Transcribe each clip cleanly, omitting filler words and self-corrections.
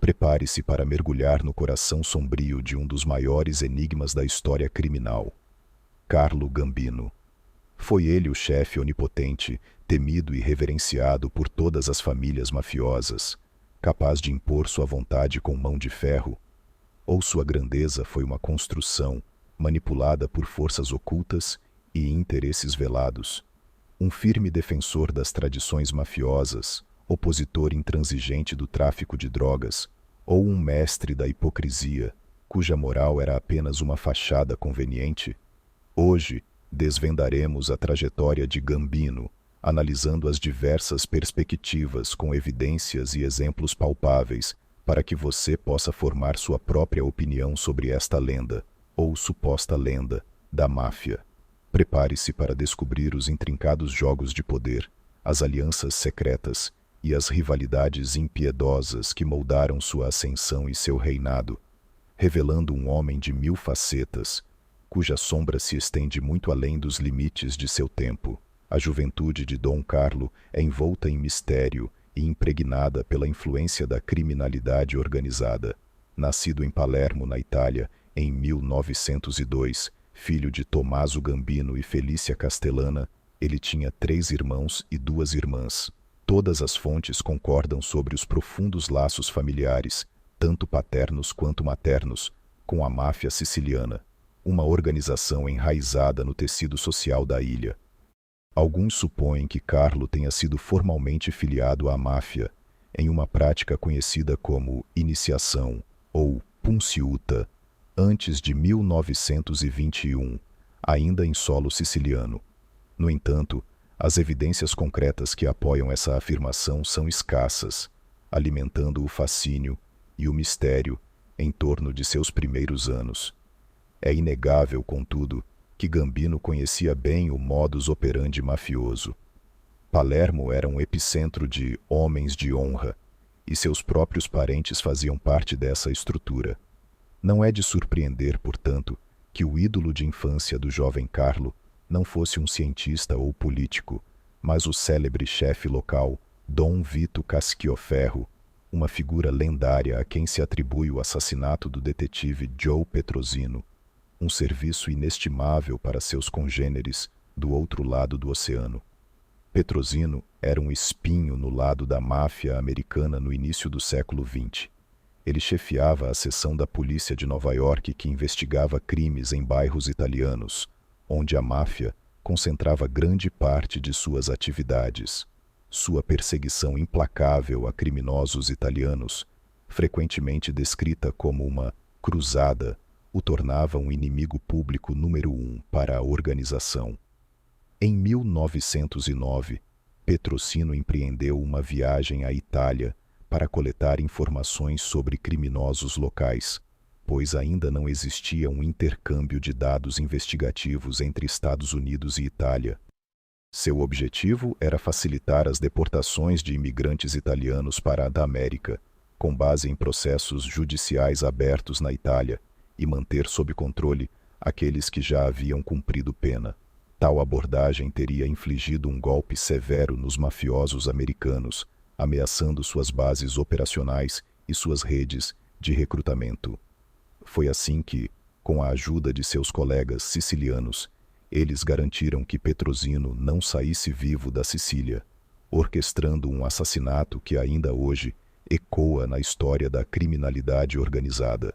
Prepare-se para mergulhar no coração sombrio de um dos maiores enigmas da história criminal. Carlo Gambino. Foi ele o chefe onipotente, temido e reverenciado por todas as famílias mafiosas, capaz de impor sua vontade com mão de ferro? Ou sua grandeza foi uma construção, manipulada por forças ocultas e interesses velados? Um firme defensor das tradições mafiosas, opositor intransigente do tráfico de drogas, ou um mestre da hipocrisia, cuja moral era apenas uma fachada conveniente? Hoje, desvendaremos a trajetória de Gambino, analisando as diversas perspectivas com evidências e exemplos palpáveis, para que você possa formar sua própria opinião sobre esta lenda, ou suposta lenda, da máfia. Prepare-se para descobrir os intrincados jogos de poder, as alianças secretas e as rivalidades impiedosas que moldaram sua ascensão e seu reinado, revelando um homem de 1000 facetas, cuja sombra se estende muito além dos limites de seu tempo. A juventude de Dom Carlo é envolta em mistério e impregnada pela influência da criminalidade organizada. Nascido em Palermo, na Itália, em 1902, filho de Tommaso Gambino e Felícia Castellana, ele tinha 3 irmãos e 2 irmãs. Todas as fontes concordam sobre os profundos laços familiares, tanto paternos quanto maternos, com a máfia siciliana, uma organização enraizada no tecido social da ilha. Alguns supõem que Carlo tenha sido formalmente filiado à máfia, em uma prática conhecida como iniciação ou punciuta, antes de 1921, ainda em solo siciliano. No entanto, as evidências concretas que apoiam essa afirmação são escassas, alimentando o fascínio e o mistério em torno de seus primeiros anos. É inegável, contudo, que Gambino conhecia bem o modus operandi mafioso. Palermo era um epicentro de homens de honra, e seus próprios parentes faziam parte dessa estrutura. Não é de surpreender, portanto, que o ídolo de infância do jovem Carlo não fosse um cientista ou político, mas o célebre chefe local, Dom Vito Casquioferro, uma figura lendária a quem se atribui o assassinato do detetive Joe Petrosino, um serviço inestimável para seus congêneres do outro lado do oceano. Petrosino era um espinho no lado da máfia americana no início do século XX. Ele chefiava a seção da polícia de Nova York que investigava crimes em bairros italianos, onde a máfia concentrava grande parte de suas atividades. Sua perseguição implacável a criminosos italianos, frequentemente descrita como uma cruzada, o tornava um inimigo público número 1 para a organização. Em 1909, Petrosino empreendeu uma viagem à Itália para coletar informações sobre criminosos locais, pois ainda não existia um intercâmbio de dados investigativos entre Estados Unidos e Itália. Seu objetivo era facilitar as deportações de imigrantes italianos para a América, com base em processos judiciais abertos na Itália, e manter sob controle aqueles que já haviam cumprido pena. Tal abordagem teria infligido um golpe severo nos mafiosos americanos, ameaçando suas bases operacionais e suas redes de recrutamento. Foi assim que, com a ajuda de seus colegas sicilianos, eles garantiram que Petrosino não saísse vivo da Sicília, orquestrando um assassinato que ainda hoje ecoa na história da criminalidade organizada.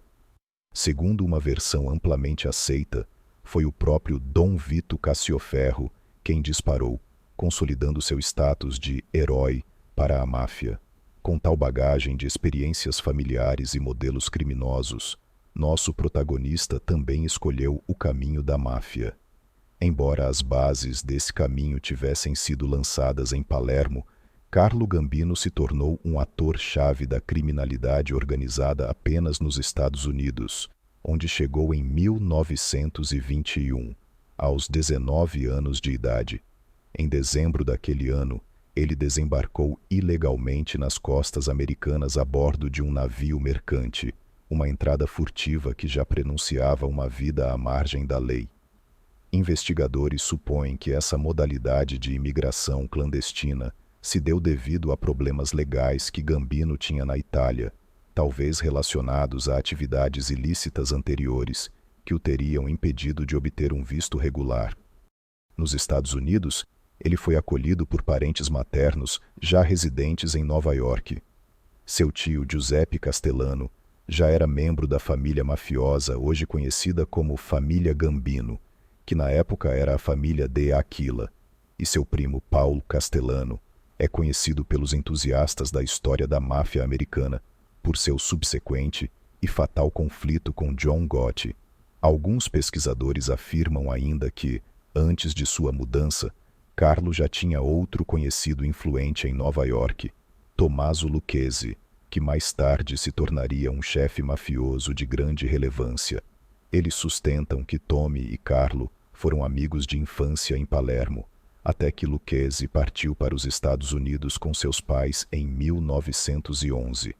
Segundo uma versão amplamente aceita, foi o próprio Dom Vito Cascioferro quem disparou, consolidando seu status de herói para a máfia. Com tal bagagem de experiências familiares e modelos criminosos, nosso protagonista também escolheu o caminho da máfia. Embora as bases desse caminho tivessem sido lançadas em Palermo, Carlo Gambino se tornou um ator-chave da criminalidade organizada apenas nos Estados Unidos, onde chegou em 1921, aos 19 anos de idade. Em dezembro daquele ano, ele desembarcou ilegalmente nas costas americanas a bordo de um navio mercante, uma entrada furtiva que já prenunciava uma vida à margem da lei. Investigadores supõem que essa modalidade de imigração clandestina se deu devido a problemas legais que Gambino tinha na Itália, talvez relacionados a atividades ilícitas anteriores que o teriam impedido de obter um visto regular. Nos Estados Unidos, ele foi acolhido por parentes maternos já residentes em Nova York. Seu tio Giuseppe Castellano já era membro da família mafiosa hoje conhecida como Família Gambino, que na época era a família De Aquila, e seu primo Paul Castellano é conhecido pelos entusiastas da história da máfia americana por seu subsequente e fatal conflito com John Gotti. Alguns pesquisadores afirmam ainda que, antes de sua mudança, Carlo já tinha outro conhecido influente em Nova York, Tommaso Lucchese, que mais tarde se tornaria um chefe mafioso de grande relevância. Eles sustentam que Tommy e Carlo foram amigos de infância em Palermo, até que Lucchese partiu para os Estados Unidos com seus pais em 1911.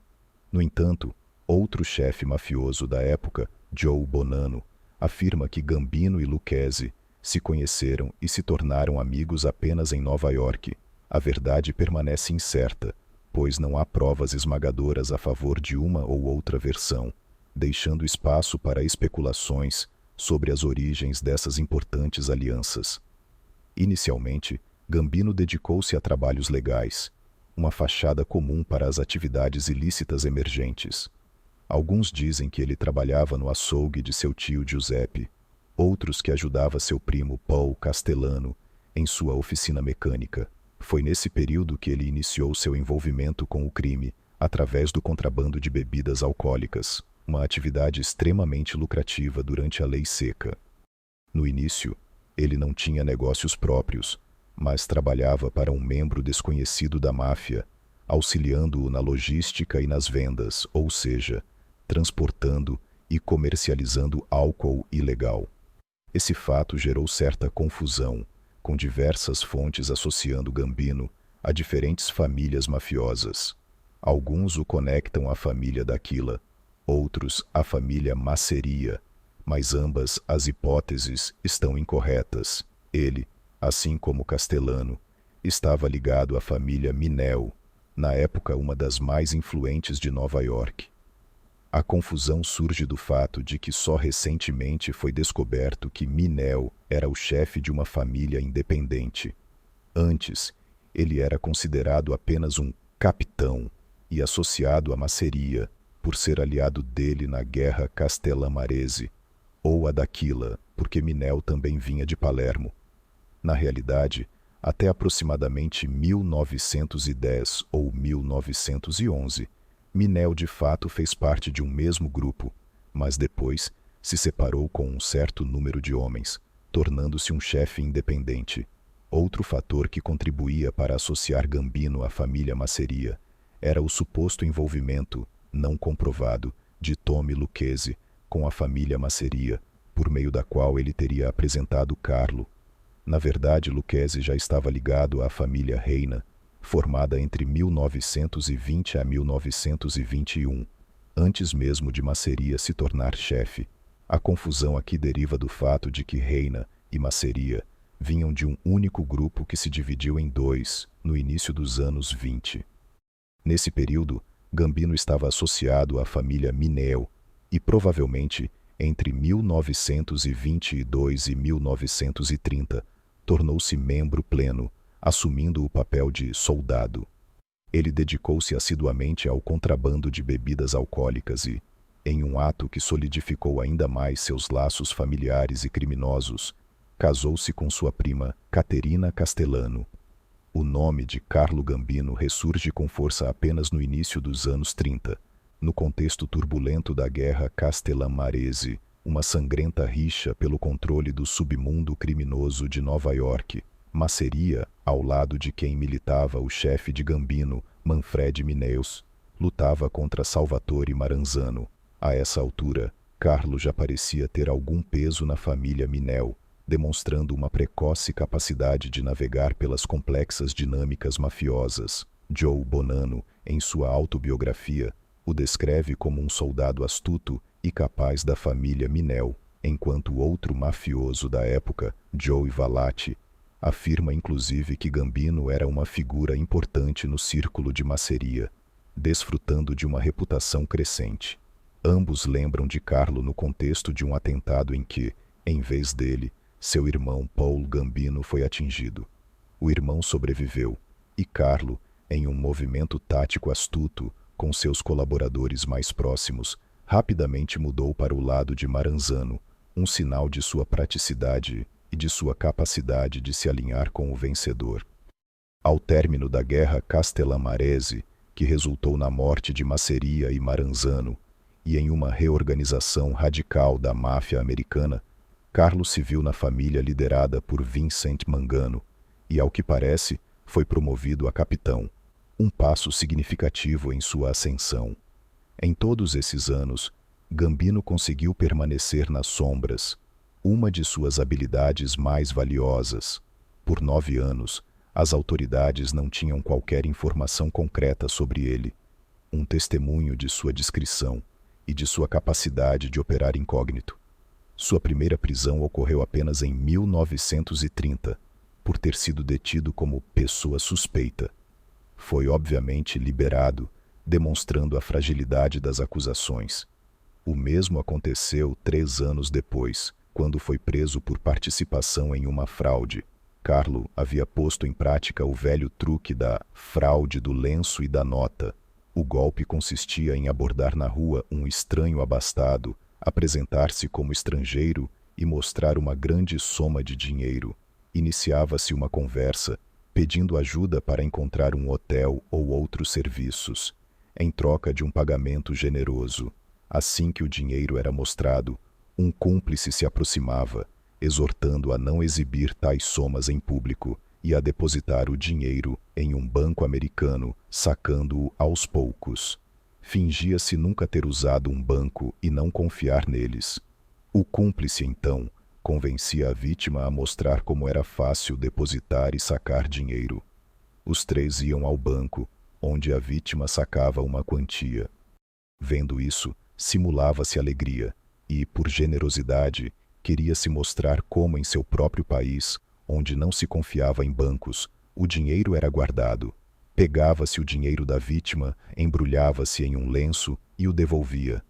No entanto, outro chefe mafioso da época, Joe Bonanno, afirma que Gambino e Lucchese se conheceram e se tornaram amigos apenas em Nova York. A verdade permanece incerta, pois não há provas esmagadoras a favor de uma ou outra versão, deixando espaço para especulações sobre as origens dessas importantes alianças. Inicialmente, Gambino dedicou-se a trabalhos legais, uma fachada comum para as atividades ilícitas emergentes. Alguns dizem que ele trabalhava no açougue de seu tio Giuseppe, outros que ajudava seu primo Paul Castellano em sua oficina mecânica. Foi nesse período que ele iniciou seu envolvimento com o crime através do contrabando de bebidas alcoólicas, uma atividade extremamente lucrativa durante a Lei Seca. No início, ele não tinha negócios próprios, mas trabalhava para um membro desconhecido da máfia, auxiliando-o na logística e nas vendas, ou seja, transportando e comercializando álcool ilegal. Esse fato gerou certa confusão, com diversas fontes associando Gambino a diferentes famílias mafiosas. Alguns o conectam à família D'Aquila, outros à família Masseria, mas ambas as hipóteses estão incorretas. Ele, assim como Castellano, estava ligado à família Mineo, na época uma das mais influentes de Nova York. A confusão surge do fato de que só recentemente foi descoberto que Mineo era o chefe de uma família independente. Antes, ele era considerado apenas um capitão e associado à Masseria, por ser aliado dele na Guerra Castellamarese, ou a D'Aquila, porque Mineo também vinha de Palermo. Na realidade, até aproximadamente 1910 ou 1911, Mineo de fato fez parte de um mesmo grupo, mas depois se separou com um certo número de homens, tornando-se um chefe independente. Outro fator que contribuía para associar Gambino à família Masseria era o suposto envolvimento, não comprovado, de Tommy Lucchese com a família Masseria, por meio da qual ele teria apresentado Carlo. Na verdade, Lucchese já estava ligado à família Reina, formada entre 1920 a 1921, antes mesmo de Masseria se tornar chefe. A confusão aqui deriva do fato de que Reina e Masseria vinham de um único grupo que se dividiu em dois no início dos anos 20. Nesse período, Gambino estava associado à família Mineo e provavelmente entre 1922 e 1930 tornou-se membro pleno, assumindo o papel de soldado. Ele dedicou-se assiduamente ao contrabando de bebidas alcoólicas e, em um ato que solidificou ainda mais seus laços familiares e criminosos, casou-se com sua prima Caterina Castellano. O nome de Carlo Gambino ressurge com força apenas no início dos anos 30, no contexto turbulento da Guerra Castellamarese, uma sangrenta rixa pelo controle do submundo criminoso de Nova York. Masseria, ao lado de quem militava o chefe de Gambino, Manfred Mineus, lutava contra Salvatore Maranzano. A essa altura, Carlo já parecia ter algum peso na família Mineo, demonstrando uma precoce capacidade de navegar pelas complexas dinâmicas mafiosas. Joe Bonanno, em sua autobiografia, o descreve como um soldado astuto e capaz da família Mineo, enquanto outro mafioso da época, Joey Valati, afirma inclusive que Gambino era uma figura importante no círculo de Masseria. desfrutando de uma reputação crescente. Ambos lembram de Carlo no contexto de um atentado em que, em vez dele, seu irmão Paul Gambino foi atingido. O irmão sobreviveu, e Carlo, em um movimento tático astuto com seus colaboradores mais próximos, rapidamente mudou para o lado de Maranzano, um sinal de sua praticidade e de sua capacidade de se alinhar com o vencedor. Ao término da Guerra Castellamarese, que resultou na morte de Masseria e Maranzano, e em uma reorganização radical da máfia americana, Carlo se viu na família liderada por Vincent Mangano e, ao que parece, foi promovido a capitão, um passo significativo em sua ascensão. Em todos esses anos, Gambino conseguiu permanecer nas sombras, uma de suas habilidades mais valiosas. Por 9 anos, as autoridades não tinham qualquer informação concreta sobre ele, um testemunho de sua discrição e de sua capacidade de operar incógnito. Sua primeira prisão ocorreu apenas em 1930, por ter sido detido como pessoa suspeita. Foi obviamente liberado, demonstrando a fragilidade das acusações. O mesmo aconteceu 3 anos depois, quando foi preso por participação em uma fraude. Carlo havia posto em prática o velho truque da fraude do lenço e da nota. O golpe consistia em abordar na rua um estranho abastado, apresentar-se como estrangeiro e mostrar uma grande soma de dinheiro. Iniciava-se uma conversa, pedindo ajuda para encontrar um hotel ou outros serviços, em troca de um pagamento generoso. Assim que o dinheiro era mostrado, um cúmplice se aproximava, exortando a não exibir tais somas em público e a depositar o dinheiro em um banco americano, sacando-o aos poucos. Fingia-se nunca ter usado um banco e não confiar neles. O cúmplice, então, convencia a vítima a mostrar como era fácil depositar e sacar dinheiro. Os 3 iam ao banco, onde a vítima sacava uma quantia. Vendo isso, simulava-se alegria e, por generosidade, queria se mostrar como em seu próprio país, onde não se confiava em bancos, o dinheiro era guardado. Pegava-se o dinheiro da vítima, embrulhava-se em um lenço e o devolvia.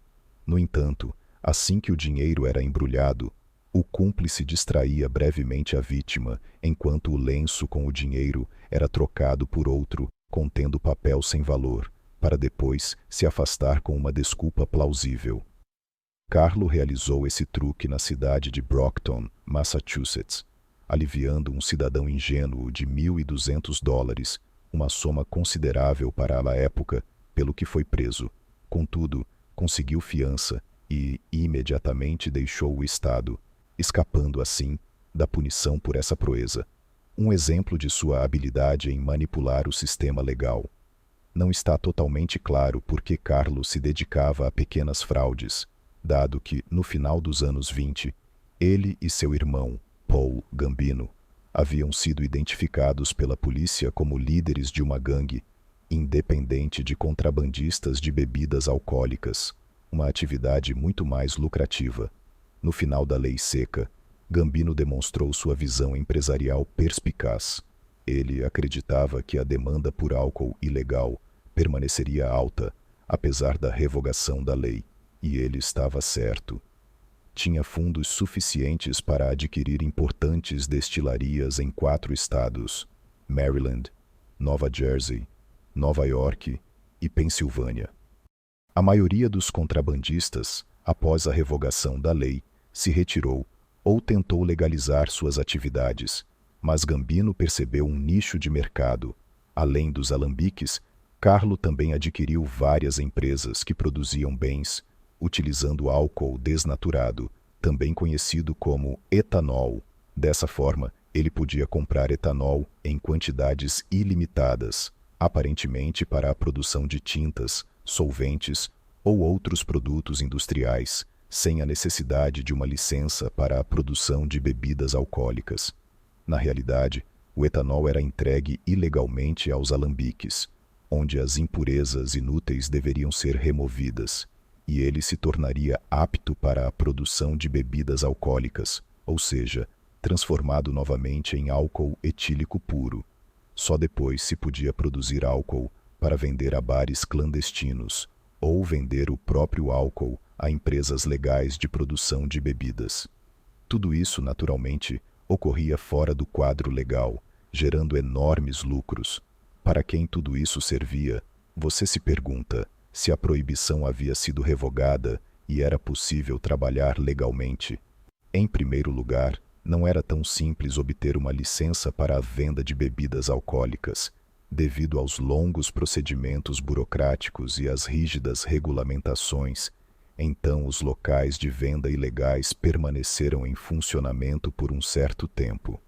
No entanto, assim que o dinheiro era embrulhado, o cúmplice distraía brevemente a vítima, enquanto o lenço com o dinheiro era trocado por outro, contendo papel sem valor, para depois se afastar com uma desculpa plausível. Carlo realizou esse truque na cidade de Brockton, Massachusetts, aliviando um cidadão ingênuo de $1.200, uma soma considerável para a época, pelo que foi preso. Contudo, conseguiu fiança e imediatamente deixou o estado, escapando assim da punição por essa proeza. Um exemplo de sua habilidade em manipular o sistema legal. Não está totalmente claro por que Carlo se dedicava a pequenas fraudes, dado que, no final dos anos 20, ele e seu irmão, Paul Gambino, haviam sido identificados pela polícia como líderes de uma gangue independente de contrabandistas de bebidas alcoólicas, uma atividade muito mais lucrativa. No final da lei seca, Gambino demonstrou sua visão empresarial perspicaz. Ele acreditava que a demanda por álcool ilegal permaneceria alta, apesar da revogação da lei, e ele estava certo. Tinha fundos suficientes para adquirir importantes destilarias em 4 estados: Maryland, Nova Jersey, Nova York e Pensilvânia. A maioria dos contrabandistas, após a revogação da lei, se retirou ou tentou legalizar suas atividades, mas Gambino percebeu um nicho de mercado. Além dos alambiques, Carlo também adquiriu várias empresas que produziam bens, utilizando álcool desnaturado, também conhecido como etanol. Dessa forma, ele podia comprar etanol em quantidades ilimitadas, aparentemente para a produção de tintas, solventes ou outros produtos industriais, sem a necessidade de uma licença para a produção de bebidas alcoólicas. Na realidade, o etanol era entregue ilegalmente aos alambiques, onde as impurezas inúteis deveriam ser removidas, e ele se tornaria apto para a produção de bebidas alcoólicas, ou seja, transformado novamente em álcool etílico puro. Só depois se podia produzir álcool para vender a bares clandestinos ou vender o próprio álcool a empresas legais de produção de bebidas. Tudo isso, naturalmente, ocorria fora do quadro legal, gerando enormes lucros. Para quem tudo isso servia, você se pergunta se a proibição havia sido revogada e era possível trabalhar legalmente. Em primeiro lugar, não era tão simples obter uma licença para a venda de bebidas alcoólicas, devido aos longos procedimentos burocráticos e às rígidas regulamentações. Então, os locais de venda ilegais permaneceram em funcionamento por um certo tempo.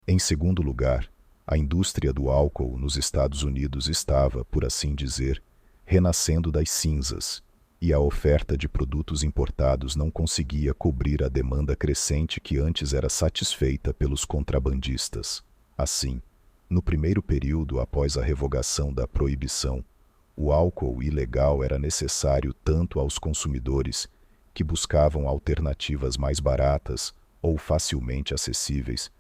Em segundo lugar, a indústria do álcool nos Estados Unidos estava, por assim dizer, renascendo das cinzas, e a oferta de produtos importados não conseguia cobrir a demanda crescente que antes era satisfeita pelos contrabandistas. Assim, no primeiro período após a revogação da proibição, o álcool ilegal era necessário tanto aos consumidores, que buscavam alternativas mais baratas ou facilmente acessíveis,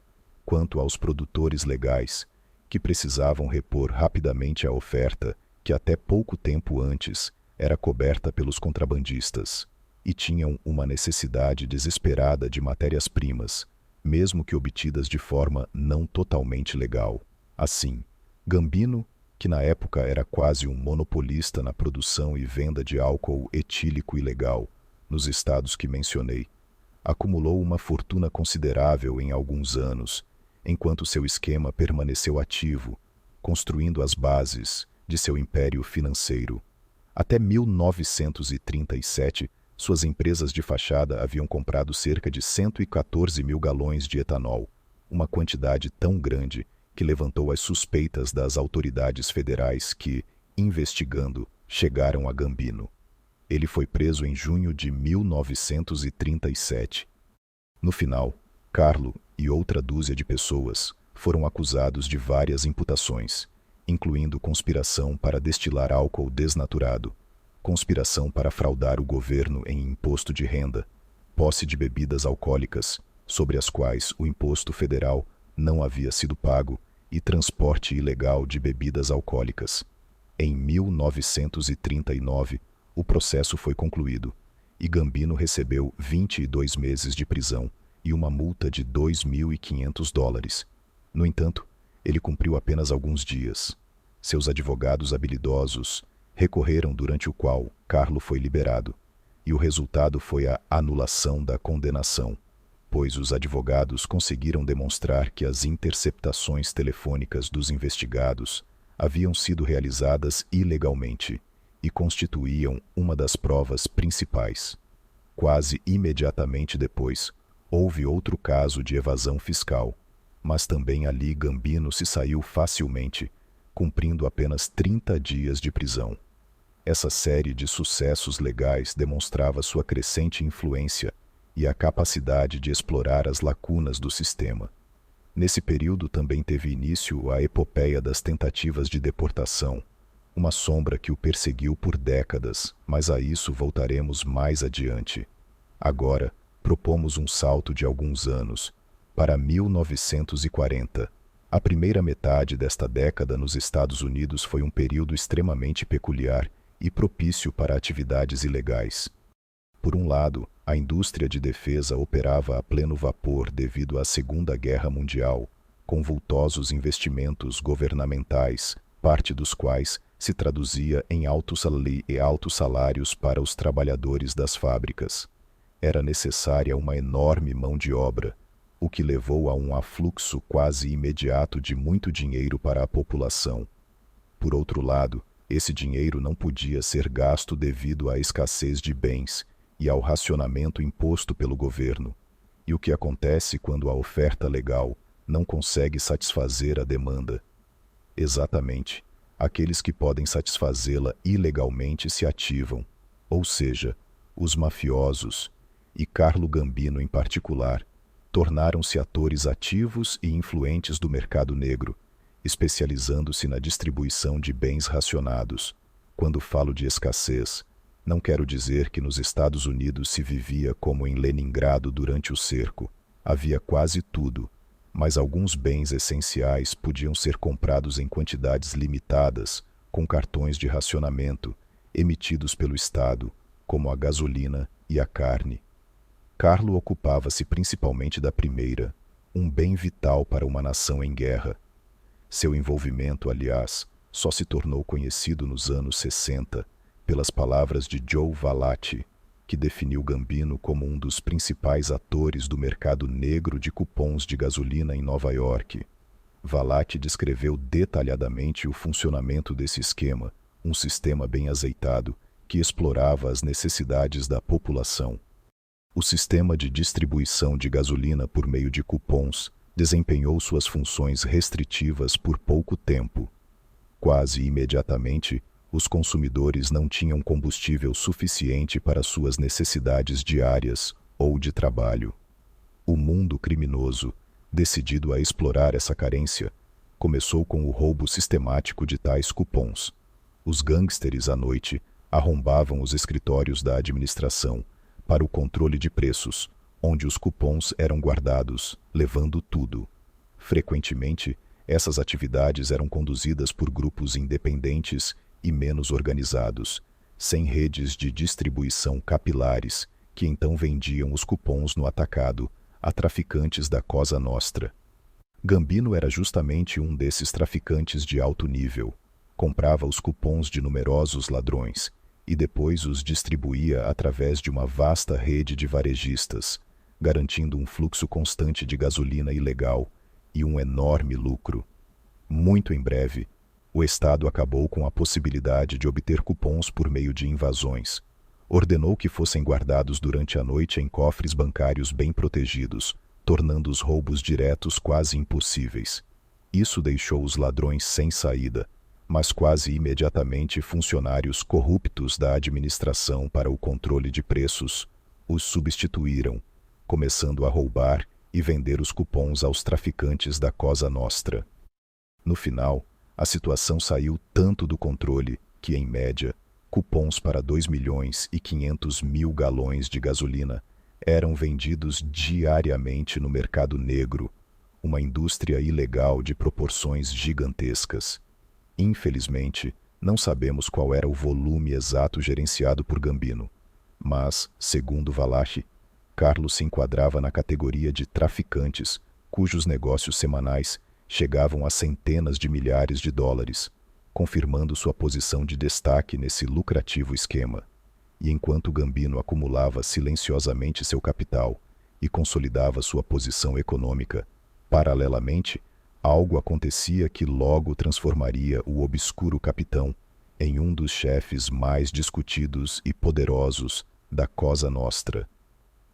quanto aos produtores legais, que precisavam repor rapidamente a oferta que até pouco tempo antes era coberta pelos contrabandistas, e tinham uma necessidade desesperada de matérias-primas, mesmo que obtidas de forma não totalmente legal. Assim, Gambino, que na época era quase um monopolista na produção e venda de álcool etílico ilegal, nos estados que mencionei, acumulou uma fortuna considerável em alguns anos, enquanto seu esquema permaneceu ativo, construindo as bases de seu império financeiro. Até 1937, suas empresas de fachada haviam comprado cerca de 114 mil galões de etanol, uma quantidade tão grande que levantou as suspeitas das autoridades federais que, investigando, chegaram a Gambino. Ele foi preso em junho de 1937. No final, Carlo e outra dúzia de pessoas foram acusados de várias imputações, incluindo conspiração para destilar álcool desnaturado, conspiração para fraudar o governo em imposto de renda, posse de bebidas alcoólicas, sobre as quais o imposto federal não havia sido pago, e transporte ilegal de bebidas alcoólicas. Em 1939, o processo foi concluído, e Gambino recebeu 22 meses de prisão e uma multa de $2.500. No entanto, ele cumpriu apenas alguns dias. Seus advogados habilidosos recorreram, durante o qual Carlo foi liberado, e o resultado foi a anulação da condenação, pois os advogados conseguiram demonstrar que as interceptações telefônicas dos investigados haviam sido realizadas ilegalmente e constituíam uma das provas principais. Quase imediatamente depois, houve outro caso de evasão fiscal, mas também ali Gambino se saiu facilmente, cumprindo apenas 30 dias de prisão. Essa série de sucessos legais demonstrava sua crescente influência e a capacidade de explorar as lacunas do sistema. Nesse período também teve início a epopeia das tentativas de deportação, uma sombra que o perseguiu por décadas, mas a isso voltaremos mais adiante. Agora, propomos um salto de alguns anos, para 1940. A primeira metade desta década nos Estados Unidos foi um período extremamente peculiar e propício para atividades ilegais. Por um lado, a indústria de defesa operava a pleno vapor devido à Segunda Guerra Mundial, com vultosos investimentos governamentais, parte dos quais se traduzia em altos salários para os trabalhadores das fábricas. Era necessária uma enorme mão de obra, o que levou a um afluxo quase imediato de muito dinheiro para a população. Por outro lado, esse dinheiro não podia ser gasto devido à escassez de bens e ao racionamento imposto pelo governo. E o que acontece quando a oferta legal não consegue satisfazer a demanda? Exatamente, aqueles que podem satisfazê-la ilegalmente se ativam, ou seja, os mafiosos, e Carlo Gambino em particular, tornaram-se atores ativos e influentes do mercado negro, especializando-se na distribuição de bens racionados. Quando falo de escassez, não quero dizer que nos Estados Unidos se vivia como em Leningrado durante o cerco. Havia quase tudo, mas alguns bens essenciais podiam ser comprados em quantidades limitadas com cartões de racionamento emitidos pelo Estado, como a gasolina e a carne. Carlo ocupava-se principalmente da primeira, um bem vital para uma nação em guerra. Seu envolvimento, aliás, só se tornou conhecido nos anos 60 pelas palavras de Joe Valati, que definiu Gambino como um dos principais atores do mercado negro de cupons de gasolina em Nova York. Valati descreveu detalhadamente o funcionamento desse esquema, um sistema bem azeitado que explorava as necessidades da população. O sistema de distribuição de gasolina por meio de cupons desempenhou suas funções restritivas por pouco tempo. Quase imediatamente, os consumidores não tinham combustível suficiente para suas necessidades diárias ou de trabalho. O mundo criminoso, decidido a explorar essa carência, começou com o roubo sistemático de tais cupons. Os gangsters à noite arrombavam os escritórios da administração para o controle de preços, onde os cupons eram guardados, levando tudo. Frequentemente, essas atividades eram conduzidas por grupos independentes e menos organizados, sem redes de distribuição capilares, que então vendiam os cupons no atacado a traficantes da Cosa Nostra. Gambino era justamente um desses traficantes de alto nível. Comprava os cupons de numerosos ladrões e depois os distribuía através de uma vasta rede de varejistas, garantindo um fluxo constante de gasolina ilegal e um enorme lucro. Muito em breve, o Estado acabou com a possibilidade de obter cupons por meio de invasões. Ordenou que fossem guardados durante a noite em cofres bancários bem protegidos, tornando os roubos diretos quase impossíveis. Isso deixou os ladrões sem saída, mas quase imediatamente funcionários corruptos da administração para o controle de preços os substituíram, começando a roubar e vender os cupons aos traficantes da Cosa Nostra. No final, a situação saiu tanto do controle que, em média, cupons para 2.500.000 galões de gasolina eram vendidos diariamente no mercado negro, uma indústria ilegal de proporções gigantescas. Infelizmente, não sabemos qual era o volume exato gerenciado por Gambino, mas, segundo Valati, Carlos se enquadrava na categoria de traficantes cujos negócios semanais chegavam a centenas de milhares de dólares, confirmando sua posição de destaque nesse lucrativo esquema. E enquanto Gambino acumulava silenciosamente seu capital e consolidava sua posição econômica, paralelamente, algo acontecia que logo transformaria o obscuro capitão em um dos chefes mais discutidos e poderosos da Cosa Nostra.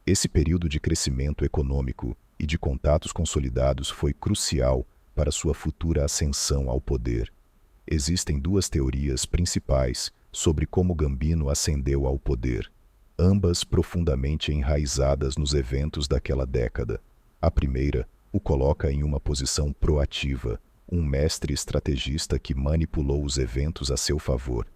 Esse período de crescimento econômico e de contatos consolidados foi crucial para sua futura ascensão ao poder. Existem duas teorias principais sobre como Gambino ascendeu ao poder, ambas profundamente enraizadas nos eventos daquela década. A primeira o coloca em uma posição proativa, um mestre estrategista que manipulou os eventos a seu favor,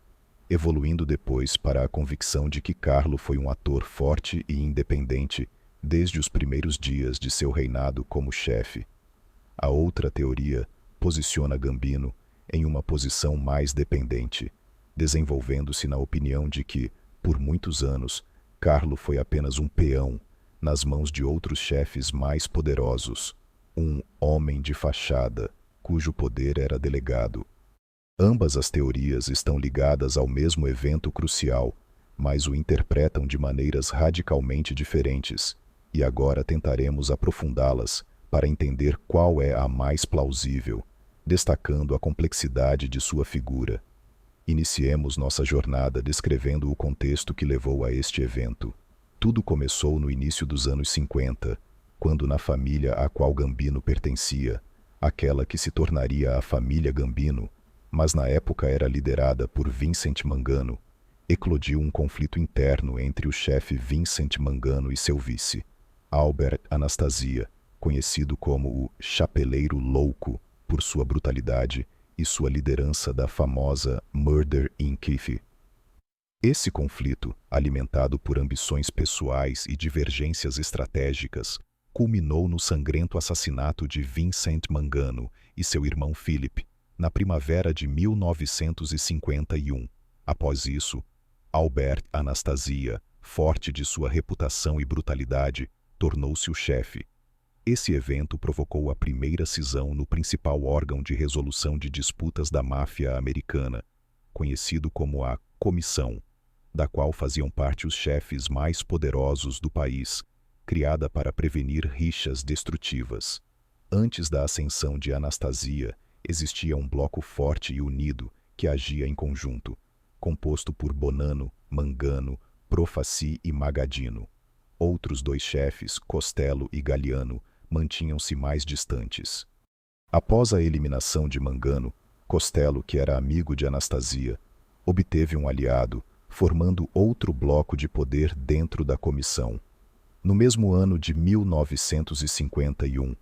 evoluindo depois para a convicção de que Carlo foi um ator forte e independente desde os primeiros dias de seu reinado como chefe. A outra teoria posiciona Gambino em uma posição mais dependente, desenvolvendo-se na opinião de que, por muitos anos, Carlo foi apenas um peão nas mãos de outros chefes mais poderosos, um homem de fachada, cujo poder era delegado. Ambas as teorias estão ligadas ao mesmo evento crucial, mas o interpretam de maneiras radicalmente diferentes, e agora tentaremos aprofundá-las para entender qual é a mais plausível, destacando a complexidade de sua figura. Iniciemos nossa jornada descrevendo o contexto que levou a este evento. Tudo começou no início dos anos 50, quando na família a qual Gambino pertencia, aquela que se tornaria a família Gambino, mas na época era liderada por Vincent Mangano, eclodiu um conflito interno entre o chefe Vincent Mangano e seu vice, Albert Anastasia, conhecido como o Chapeleiro Louco por sua brutalidade e sua liderança da famosa Murder Inc. Esse conflito, alimentado por ambições pessoais e divergências estratégicas, culminou no sangrento assassinato de Vincent Mangano e seu irmão Philip, na primavera de 1951. Após isso, Albert Anastasia, forte de sua reputação e brutalidade, tornou-se o chefe. Esse evento provocou a primeira cisão no principal órgão de resolução de disputas da máfia americana, conhecido como a Comissão, da qual faziam parte os chefes mais poderosos do país, criada para prevenir rixas destrutivas. Antes da ascensão de Anastasia, existia um bloco forte e unido que agia em conjunto, composto por Bonanno, Mangano, Profaci e Magadino. Outros dois chefes, Costello e Galliano, mantinham-se mais distantes. Após a eliminação de Mangano, Costello, que era amigo de Anastasia, obteve um aliado, formando outro bloco de poder dentro da comissão. No mesmo ano de 1951,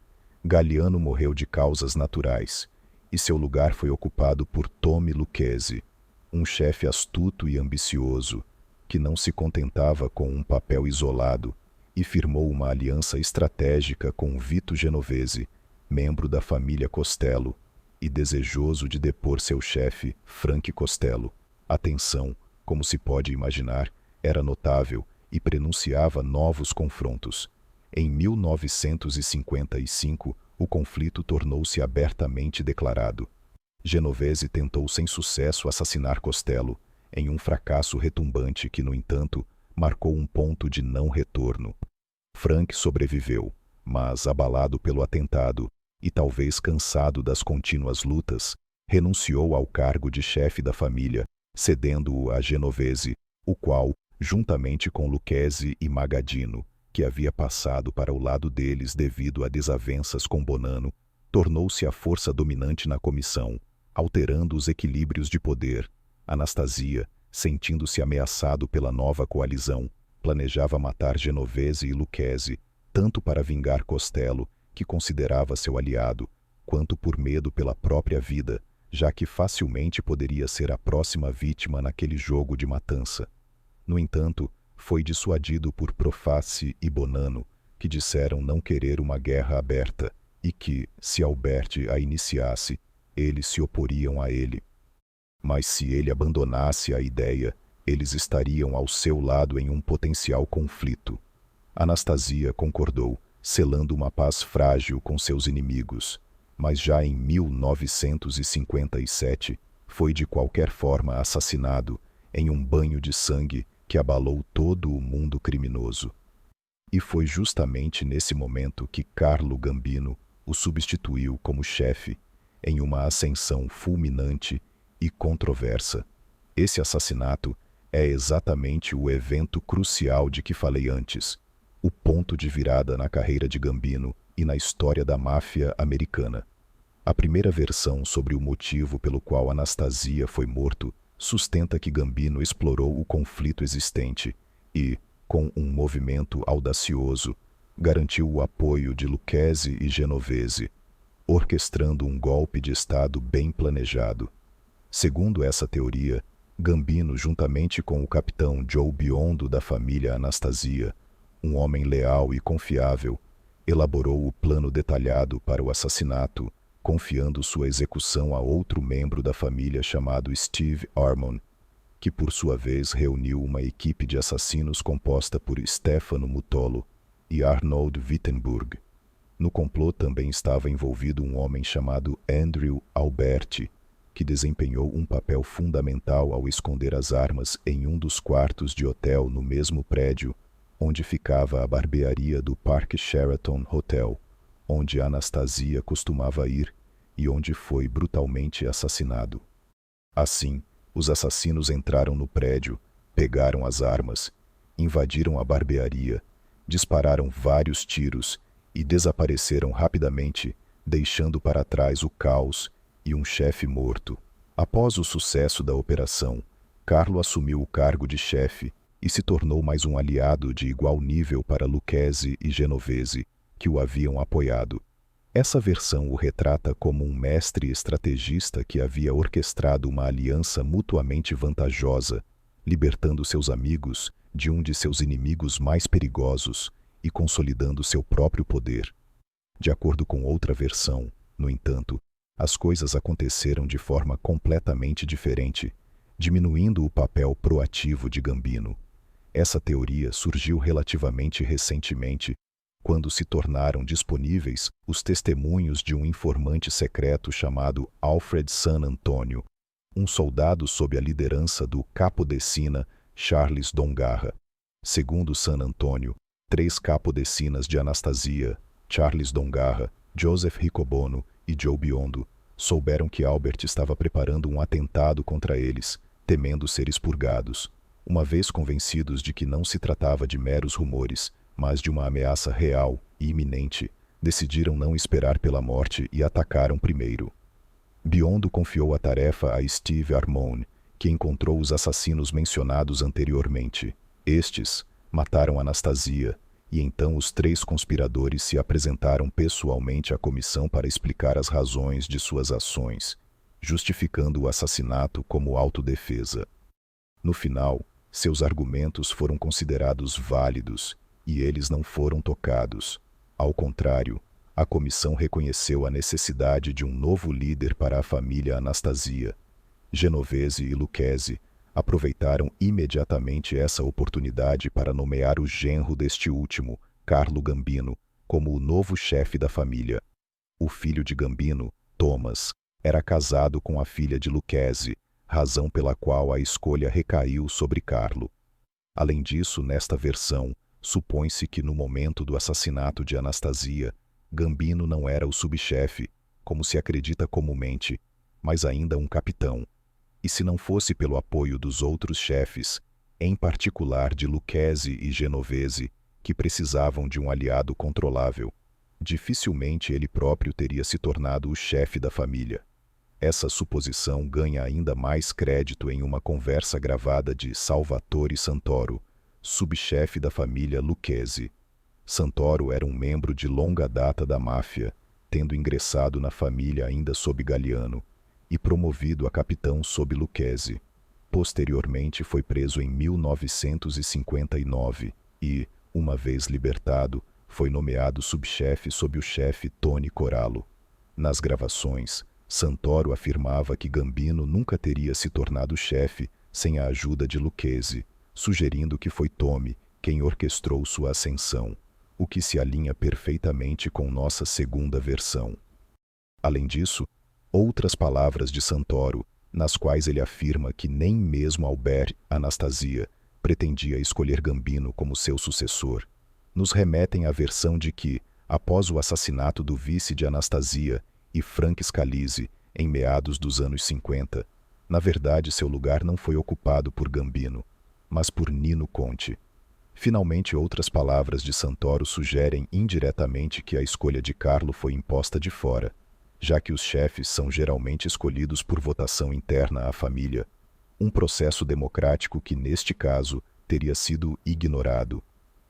Galliano morreu de causas naturais, e seu lugar foi ocupado por Tommy Lucchese, um chefe astuto e ambicioso, que não se contentava com um papel isolado e firmou uma aliança estratégica com Vito Genovese, membro da família Costello, e desejoso de depor seu chefe, Frank Costello. A tensão, como se pode imaginar, era notável e prenunciava novos confrontos. Em 1955, o conflito tornou-se abertamente declarado. Genovese tentou sem sucesso assassinar Costello, em um fracasso retumbante que, no entanto, marcou um ponto de não retorno. Frank sobreviveu, mas, abalado pelo atentado e talvez cansado das contínuas lutas, renunciou ao cargo de chefe da família, cedendo-o a Genovese, o qual, juntamente com Lucchese e Magadino, que havia passado para o lado deles devido a desavenças com Bonanno, tornou-se a força dominante na comissão, alterando os equilíbrios de poder. Anastasia, sentindo-se ameaçado pela nova coalizão, planejava matar Genovese e Lucchese, tanto para vingar Costello, que considerava seu aliado, quanto por medo pela própria vida, já que facilmente poderia ser a próxima vítima naquele jogo de matança. No entanto, foi dissuadido por Profaci e Bonanno, que disseram não querer uma guerra aberta e que, se Albert a iniciasse, eles se oporiam a ele. Mas se ele abandonasse a ideia, eles estariam ao seu lado em um potencial conflito. Anastasia concordou, selando uma paz frágil com seus inimigos, mas já em 1957 foi de qualquer forma assassinado em um banho de sangue que abalou todo o mundo criminoso. E foi justamente nesse momento que Carlo Gambino o substituiu como chefe, em uma ascensão fulminante e controversa. Esse assassinato é exatamente o evento crucial de que falei antes, o ponto de virada na carreira de Gambino e na história da máfia americana. A primeira versão sobre o motivo pelo qual Anastasia foi morto sustenta que Gambino explorou o conflito existente e, com um movimento audacioso, garantiu o apoio de Lucchese e Genovese, orquestrando um golpe de Estado bem planejado. Segundo essa teoria, Gambino, juntamente com o capitão Joe Biondo da família Anastasia, um homem leal e confiável, elaborou o plano detalhado para o assassinato, confiando sua execução a outro membro da família chamado Steve Harmon, que por sua vez reuniu uma equipe de assassinos composta por Stefano Muttolo e Arnold Wittenburg. No complô também estava envolvido um homem chamado Andrew Alberti, que desempenhou um papel fundamental ao esconder as armas em um dos quartos de hotel no mesmo prédio onde ficava a barbearia do Park Sheraton Hotel, onde Anastasia costumava ir e onde foi brutalmente assassinado. Assim, os assassinos entraram no prédio, pegaram as armas, invadiram a barbearia, dispararam vários tiros e desapareceram rapidamente, deixando para trás o caos e um chefe morto. Após o sucesso da operação, Carlo assumiu o cargo de chefe e se tornou mais um aliado de igual nível para Lucchese e Genovese, que o haviam apoiado. Essa versão o retrata como um mestre estrategista que havia orquestrado uma aliança mutuamente vantajosa, libertando seus amigos de um de seus inimigos mais perigosos e consolidando seu próprio poder. De acordo com outra versão, no entanto, as coisas aconteceram de forma completamente diferente, diminuindo o papel proativo de Gambino. Essa teoria surgiu relativamente recentemente, quando se tornaram disponíveis os testemunhos de um informante secreto chamado Alfred San Antonio, um soldado sob a liderança do capodecina Charles Dongarra. Segundo San Antonio, 3 capodecinas de Anastasia, Charles Dongarra, Joseph Ricobono e Joe Biondo, souberam que Albert estava preparando um atentado contra eles, temendo ser expurgados. Uma vez convencidos de que não se tratava de meros rumores, mas de uma ameaça real e iminente, decidiram não esperar pela morte e atacaram primeiro. Biondo confiou a tarefa a Steve Armone, que encontrou os assassinos mencionados anteriormente. Estes mataram Anastasia, e então os 3 conspiradores se apresentaram pessoalmente à comissão para explicar as razões de suas ações, justificando o assassinato como autodefesa. No final, seus argumentos foram considerados válidos e eles não foram tocados. Ao contrário, a comissão reconheceu a necessidade de um novo líder para a família Anastasia. Genovese e Lucchese aproveitaram imediatamente essa oportunidade para nomear o genro deste último, Carlo Gambino, como o novo chefe da família. O filho de Gambino, Thomas, era casado com a filha de Lucchese, razão pela qual a escolha recaiu sobre Carlo. Além disso, nesta versão, supõe-se que no momento do assassinato de Anastasia, Gambino não era o subchefe, como se acredita comumente, mas ainda um capitão. E se não fosse pelo apoio dos outros chefes, em particular de Lucchese e Genovese, que precisavam de um aliado controlável, dificilmente ele próprio teria se tornado o chefe da família. Essa suposição ganha ainda mais crédito em uma conversa gravada de Salvatore Santoro, subchefe da família Lucchese. Santoro era um membro de longa data da máfia, tendo ingressado na família ainda sob Galliano, e promovido a capitão sob Lucchese. Posteriormente foi preso em 1959 e, uma vez libertado, foi nomeado subchefe sob o chefe Tony Corallo. Nas gravações, Santoro afirmava que Gambino nunca teria se tornado chefe sem a ajuda de Lucchese, sugerindo que foi Tommy quem orquestrou sua ascensão, o que se alinha perfeitamente com nossa segunda versão. Além disso, outras palavras de Santoro, nas quais ele afirma que nem mesmo Albert Anastasia pretendia escolher Gambino como seu sucessor, nos remetem à versão de que, após o assassinato do vice de Anastasia e Frank Scalise, em meados dos anos 50, na verdade seu lugar não foi ocupado por Gambino, mas por Nino Conti. Finalmente, outras palavras de Santoro sugerem indiretamente que a escolha de Carlo foi imposta de fora, já que os chefes são geralmente escolhidos por votação interna à família, um processo democrático que, neste caso, teria sido ignorado.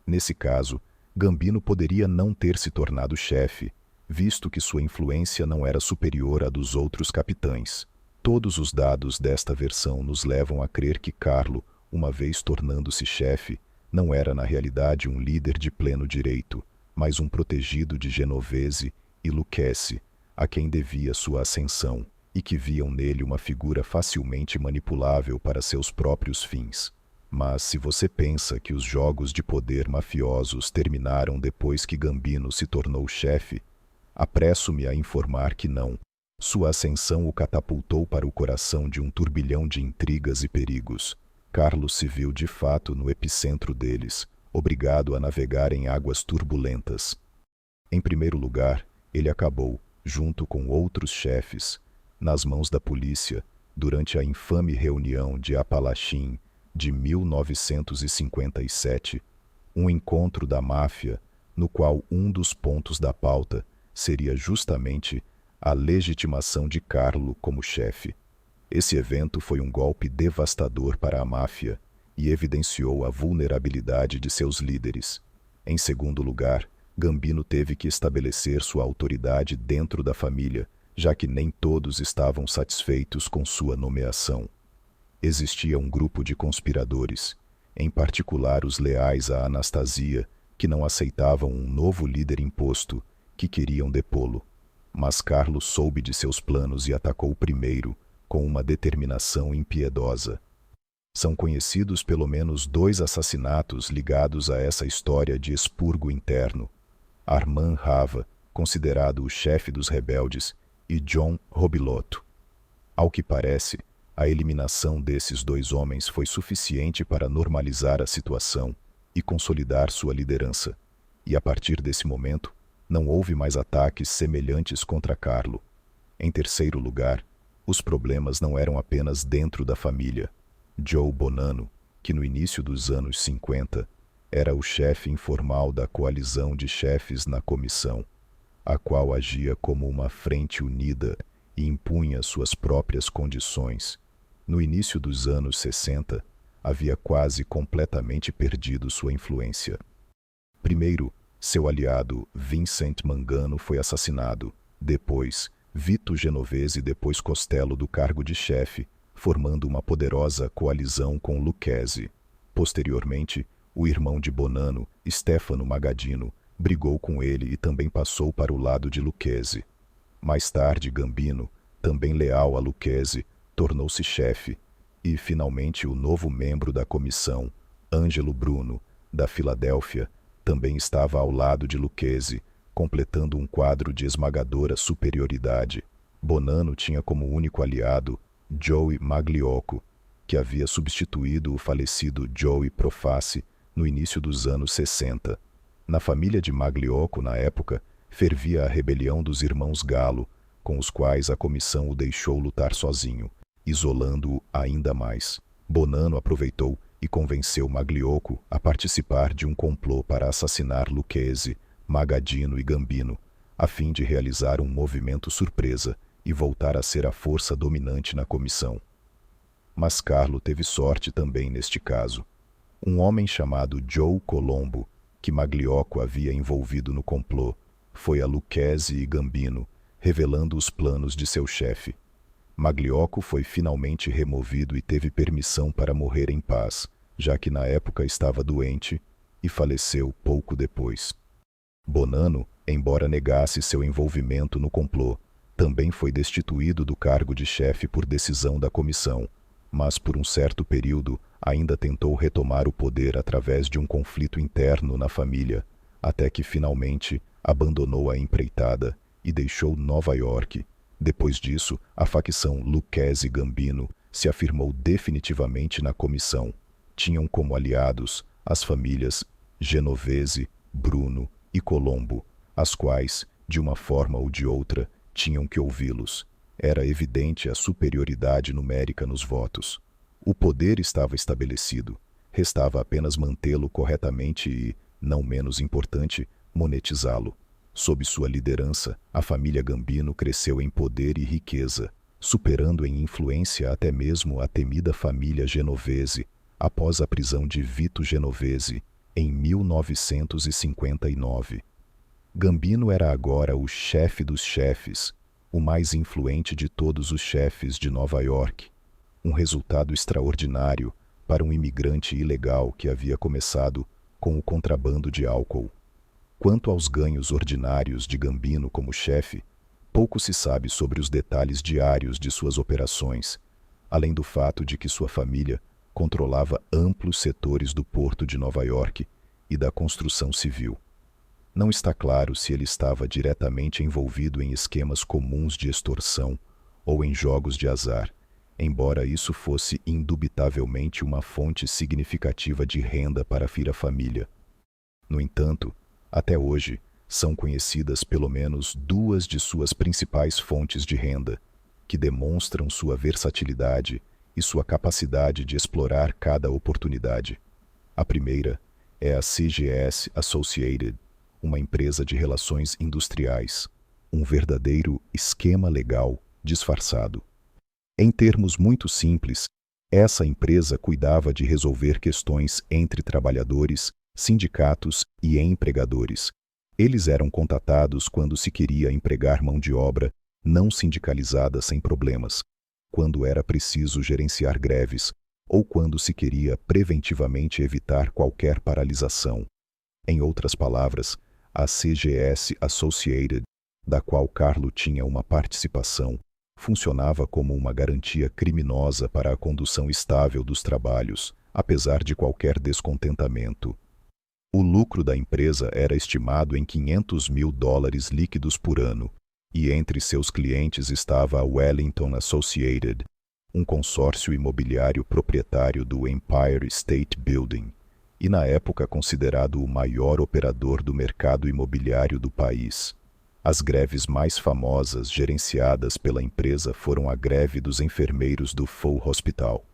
Nesse caso, Gambino poderia não ter se tornado chefe, visto que sua influência não era superior à dos outros capitães. Todos os dados desta versão nos levam a crer que Carlo, uma vez tornando-se chefe, não era na realidade um líder de pleno direito, mas um protegido de Genovese e Lucchese, a quem devia sua ascensão, e que viam nele uma figura facilmente manipulável para seus próprios fins. Mas se você pensa que os jogos de poder mafiosos terminaram depois que Gambino se tornou chefe, apresso-me a informar que não. Sua ascensão o catapultou para o coração de um turbilhão de intrigas e perigos. Carlos se viu de fato no epicentro deles, obrigado a navegar em águas turbulentas. Em primeiro lugar, ele acabou, junto com outros chefes, nas mãos da polícia, durante a infame reunião de Apalachim de 1957, um encontro da máfia, no qual um dos pontos da pauta seria justamente a legitimação de Carlo como chefe. Esse evento foi um golpe devastador para a máfia e evidenciou a vulnerabilidade de seus líderes. Em segundo lugar, Gambino teve que estabelecer sua autoridade dentro da família, já que nem todos estavam satisfeitos com sua nomeação. Existia um grupo de conspiradores, em particular os leais a Anastasia, que não aceitavam um novo líder imposto, que queriam depô-lo. Mas Carlo soube de seus planos e atacou primeiro, com uma determinação impiedosa. São conhecidos pelo menos 2 assassinatos ligados a essa história de expurgo interno. Armand Rava, considerado o chefe dos rebeldes, e John Robilotto. Ao que parece, a eliminação desses 2 homens foi suficiente para normalizar a situação e consolidar sua liderança. E a partir desse momento, não houve mais ataques semelhantes contra Carlo. Em terceiro lugar, os problemas não eram apenas dentro da família. Joe Bonanno, que no início dos anos 50 era o chefe informal da coalizão de chefes na comissão, a qual agia como uma frente unida e impunha suas próprias condições, no início dos anos 60, havia quase completamente perdido sua influência. Primeiro, seu aliado Vincent Mangano foi assassinado. Depois, Vito Genovese depois Costello do cargo de chefe, formando uma poderosa coalizão com Lucchesi. Posteriormente, o irmão de Bonanno, Stefano Magadino, brigou com ele e também passou para o lado de Lucchesi. Mais tarde, Gambino, também leal a Lucchesi, tornou-se chefe, e finalmente o novo membro da comissão, Angelo Bruno, da Filadélfia, também estava ao lado de Lucchesi, completando um quadro de esmagadora superioridade. Bonanno tinha como único aliado Joey Magliocco, que havia substituído o falecido Joey Profaci no início dos anos 60. Na família de Magliocco, na época, fervia a rebelião dos irmãos Gallo, com os quais a comissão o deixou lutar sozinho, isolando-o ainda mais. Bonanno aproveitou e convenceu Magliocco a participar de um complô para assassinar Lucchesi, Magadino e Gambino, a fim de realizar um movimento surpresa e voltar a ser a força dominante na comissão. Mas Carlo teve sorte também neste caso. Um homem chamado Joe Colombo, que Magliocco havia envolvido no complô, foi a Lucchesi e Gambino, revelando os planos de seu chefe. Magliocco foi finalmente removido e teve permissão para morrer em paz, já que na época estava doente, e faleceu pouco depois. Bonanno, embora negasse seu envolvimento no complô, também foi destituído do cargo de chefe por decisão da comissão, mas por um certo período ainda tentou retomar o poder através de um conflito interno na família, até que finalmente abandonou a empreitada e deixou Nova York. Depois disso, a facção Lucchesi-Gambino se afirmou definitivamente na comissão. Tinham como aliados as famílias Genovese, Bruno e Colombo, as quais, de uma forma ou de outra, tinham que ouvi-los. Era evidente a superioridade numérica nos votos. O poder estava estabelecido. Restava apenas mantê-lo corretamente e, não menos importante, monetizá-lo. Sob sua liderança, a família Gambino cresceu em poder e riqueza, superando em influência até mesmo a temida família Genovese, após a prisão de Vito Genovese, em 1959. Gambino era agora o chefe dos chefes, o mais influente de todos os chefes de Nova York, um resultado extraordinário para um imigrante ilegal que havia começado com o contrabando de álcool. Quanto aos ganhos ordinários de Gambino como chefe, pouco se sabe sobre os detalhes diários de suas operações, além do fato de que sua família controlava amplos setores do porto de Nova York e da construção civil. Não está claro se ele estava diretamente envolvido em esquemas comuns de extorsão ou em jogos de azar, embora isso fosse indubitavelmente uma fonte significativa de renda para a família. No entanto, até hoje, são conhecidas pelo menos 2 de suas principais fontes de renda, que demonstram sua versatilidade e sua capacidade de explorar cada oportunidade. A primeira é a CGS Associated, uma empresa de relações industriais, um verdadeiro esquema legal disfarçado. Em termos muito simples, essa empresa cuidava de resolver questões entre trabalhadores, sindicatos e empregadores. Eles eram contatados quando se queria empregar mão de obra não sindicalizada sem problemas, quando era preciso gerenciar greves ou quando se queria preventivamente evitar qualquer paralisação. Em outras palavras, a CGS Associated da qual Carlo tinha uma participação, funcionava como uma garantia criminosa para a condução estável dos trabalhos, apesar de qualquer descontentamento. O lucro da empresa era estimado em $500 mil líquidos por ano, e entre seus clientes estava a Wellington Associated, um consórcio imobiliário proprietário do Empire State Building, e na época considerado o maior operador do mercado imobiliário do país. As greves mais famosas gerenciadas pela empresa foram a greve dos enfermeiros do Full Hospital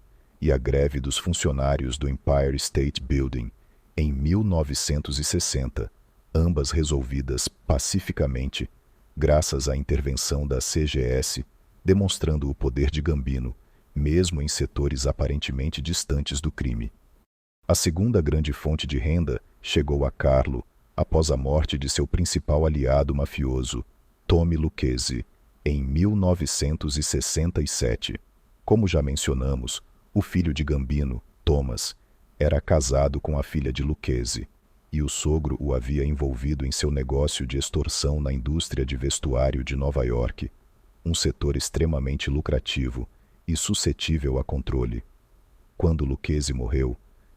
e a greve dos funcionários do Empire State Building, em 1960, ambas resolvidas pacificamente, graças à intervenção da CGS, demonstrando o poder de Gambino, mesmo em setores aparentemente distantes do crime. A segunda grande fonte de renda chegou a Carlo após a morte de seu principal aliado mafioso, Tommy Lucchese, em 1967. Como já mencionamos, o filho de Gambino, Thomas, era casado com a filha de Lucchese, e o sogro o havia envolvido em seu negócio de extorsão na indústria de vestuário de Nova York, um setor extremamente lucrativo e suscetível a controle. Quando Lucchese morreu,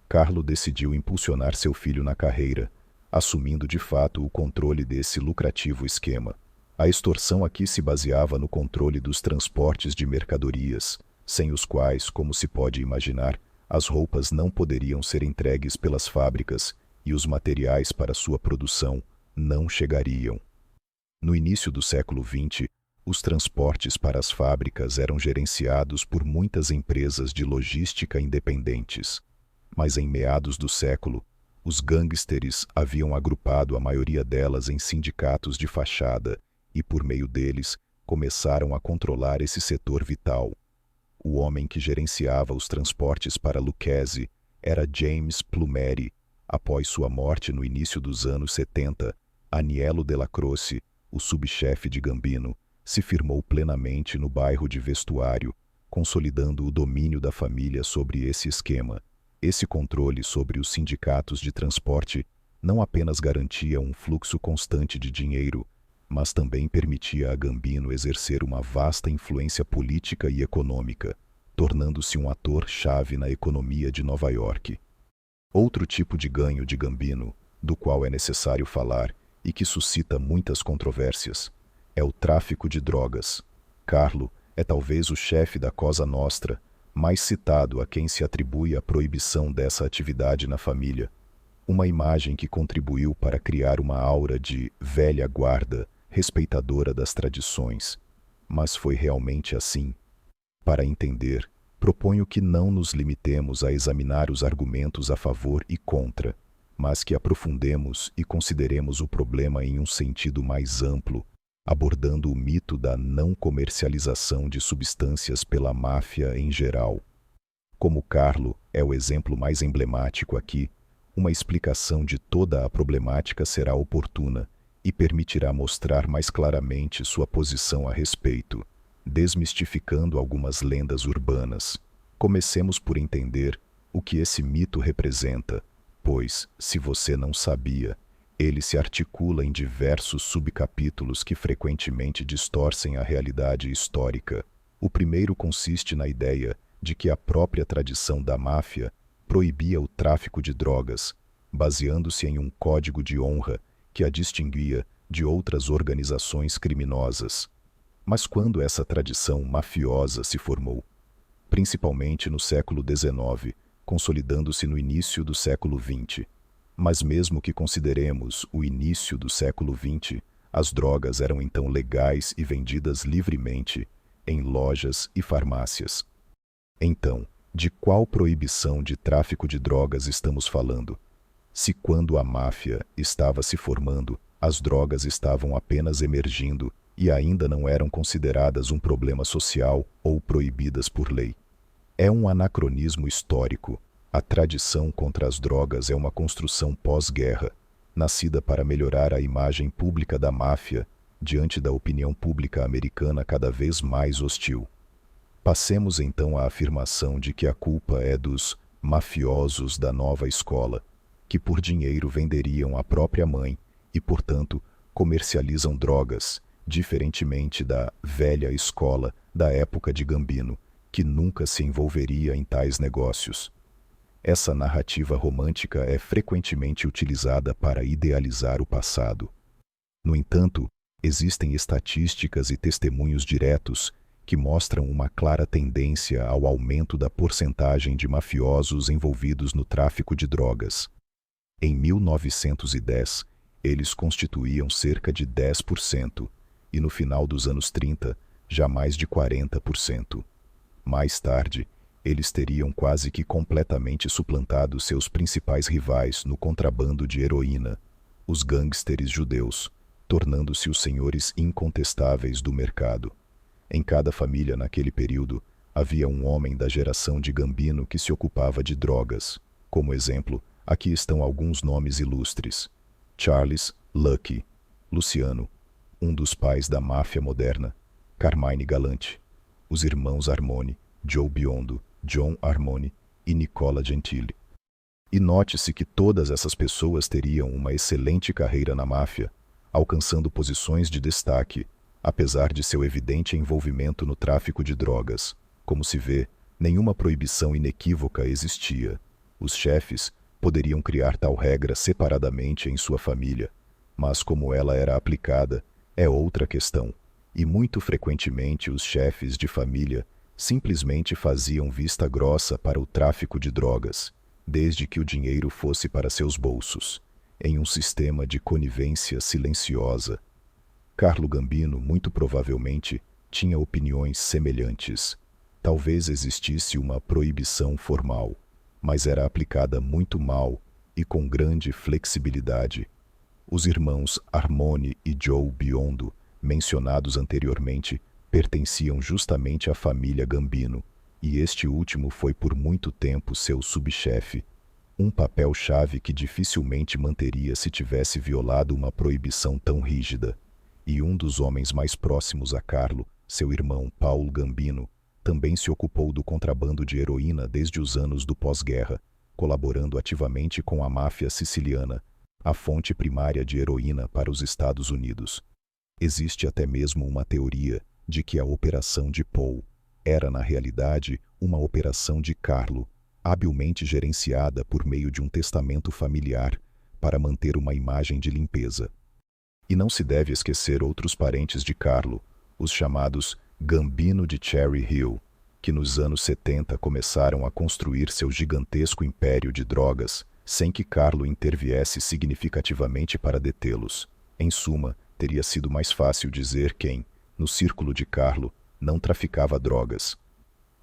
Carlo decidiu impulsionar seu filho na carreira, assumindo de fato o controle desse lucrativo esquema. A extorsão aqui se baseava no controle dos transportes de mercadorias, sem os quais, como se pode imaginar, as roupas não poderiam ser entregues pelas fábricas e os materiais para sua produção não chegariam. No início do século XX, os transportes para as fábricas eram gerenciados por muitas empresas de logística independentes, mas em meados do século, os gangsteres haviam agrupado a maioria delas em sindicatos de fachada e, por meio deles, começaram a controlar esse setor vital. O homem que gerenciava os transportes para Lucchese era James Plumeri. Após sua morte no início dos anos 70, Aniello Della Croce, o subchefe de Gambino, se firmou plenamente no bairro de vestuário, consolidando o domínio da família sobre esse esquema. Esse controle sobre os sindicatos de transporte não apenas garantia um fluxo constante de dinheiro, mas também permitia a Gambino exercer uma vasta influência política e econômica, tornando-se um ator-chave na economia de Nova York. Outro tipo de ganho de Gambino, do qual é necessário falar e que suscita muitas controvérsias, é o tráfico de drogas. Carlo é talvez o chefe da Cosa Nostra, mais citado a quem se atribui a proibição dessa atividade na família, uma imagem que contribuiu para criar uma aura de velha guarda, respeitadora das tradições. Mas foi realmente assim? Para entender, proponho que não nos limitemos a examinar os argumentos a favor e contra, mas que aprofundemos e consideremos o problema em um sentido mais amplo, abordando o mito da não comercialização de substâncias pela máfia em geral. Como Carlo é o exemplo mais emblemático aqui, uma explicação de toda a problemática será oportuna e permitirá mostrar mais claramente sua posição a respeito, desmistificando algumas lendas urbanas. Comecemos por entender o que esse mito representa, pois, se você não sabia, ele se articula em diversos subcapítulos que frequentemente distorcem a realidade histórica. O primeiro consiste na ideia de que a própria tradição da máfia proibia o tráfico de drogas, baseando-se em um código de honra que a distinguia de outras organizações criminosas. Mas quando essa tradição mafiosa se formou? Principalmente no século XIX, consolidando-se no início do século XX. Mas mesmo que consideremos o início do século XX, as drogas eram então legais e vendidas livremente em lojas e farmácias. Então, de qual proibição de tráfico de drogas estamos falando? Se quando a máfia estava se formando, as drogas estavam apenas emergindo e ainda não eram consideradas um problema social ou proibidas por lei. É um anacronismo histórico. A tradição contra as drogas é uma construção pós-guerra, nascida para melhorar a imagem pública da máfia diante da opinião pública americana cada vez mais hostil. Passemos então à afirmação de que a culpa é dos mafiosos da nova escola, que por dinheiro venderiam a própria mãe e, portanto, comercializam drogas, diferentemente da velha escola da época de Gambino, que nunca se envolveria em tais negócios. Essa narrativa romântica é frequentemente utilizada para idealizar o passado. No entanto, existem estatísticas e testemunhos diretos que mostram uma clara tendência ao aumento da porcentagem de mafiosos envolvidos no tráfico de drogas. Em 1910, eles constituíam cerca de 10%, e no final dos anos 30, já mais de 40%. Mais tarde, eles teriam quase que completamente suplantado seus principais rivais no contrabando de heroína, os gangsters judeus, tornando-se os senhores incontestáveis do mercado. Em cada família naquele período, havia um homem da geração de Gambino que se ocupava de drogas. Como exemplo, aqui estão alguns nomes ilustres: Charles Lucky, Luciano, um dos pais da máfia moderna, Carmine Galante, os irmãos Armoni, Joe Biondo, John Armoni e Nicola Gentili. E note-se que todas essas pessoas teriam uma excelente carreira na máfia, alcançando posições de destaque, apesar de seu evidente envolvimento no tráfico de drogas. Como se vê, nenhuma proibição inequívoca existia. Os chefes poderiam criar tal regra separadamente em sua família, mas como ela era aplicada, é outra questão, e muito frequentemente os chefes de família simplesmente faziam vista grossa para o tráfico de drogas, desde que o dinheiro fosse para seus bolsos, em um sistema de conivência silenciosa. Carlo Gambino, muito provavelmente, tinha opiniões semelhantes. Talvez existisse uma proibição formal, mas era aplicada muito mal e com grande flexibilidade. Os irmãos Armoni e Joe Biondo, mencionados anteriormente, pertenciam justamente à família Gambino, e este último foi por muito tempo seu subchefe, um papel-chave que dificilmente manteria se tivesse violado uma proibição tão rígida. E um dos homens mais próximos a Carlo, seu irmão Paul Gambino, também se ocupou do contrabando de heroína desde os anos do pós-guerra, colaborando ativamente com a máfia siciliana, a fonte primária de heroína para os Estados Unidos. Existe até mesmo uma teoria de que a operação de Paul era, na realidade, uma operação de Carlo, habilmente gerenciada por meio de um testamento familiar para manter uma imagem de limpeza. E não se deve esquecer outros parentes de Carlo, os chamados Gambino de Cherry Hill, que nos anos 70 começaram a construir seu gigantesco império de drogas, sem que Carlo interviesse significativamente para detê-los. Em suma, teria sido mais fácil dizer quem, no círculo de Carlo, não traficava drogas.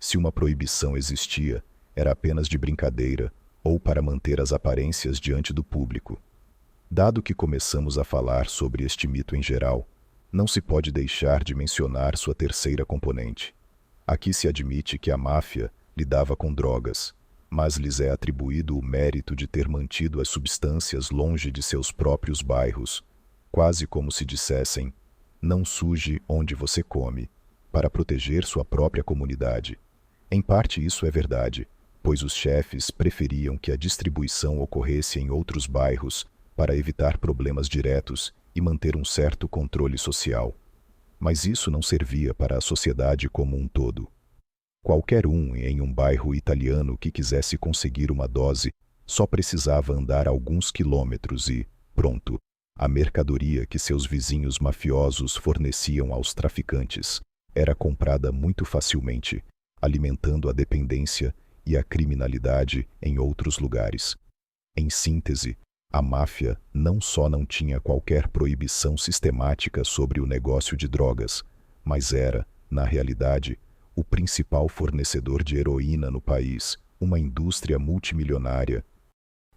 Se uma proibição existia, era apenas de brincadeira ou para manter as aparências diante do público. Dado que começamos a falar sobre este mito em geral, não se pode deixar de mencionar sua terceira componente. Aqui se admite que a máfia lidava com drogas, mas lhes é atribuído o mérito de ter mantido as substâncias longe de seus próprios bairros, quase como se dissessem: não suje onde você come, para proteger sua própria comunidade. Em parte isso é verdade, pois os chefes preferiam que a distribuição ocorresse em outros bairros para evitar problemas diretos e manter um certo controle social. Mas isso não servia para a sociedade como um todo. Qualquer um em um bairro italiano que quisesse conseguir uma dose só precisava andar alguns quilômetros e, pronto, a mercadoria que seus vizinhos mafiosos forneciam aos traficantes era comprada muito facilmente, alimentando a dependência e a criminalidade em outros lugares. Em síntese, a máfia não só não tinha qualquer proibição sistemática sobre o negócio de drogas, mas era, na realidade, o principal fornecedor de heroína no país, uma indústria multimilionária.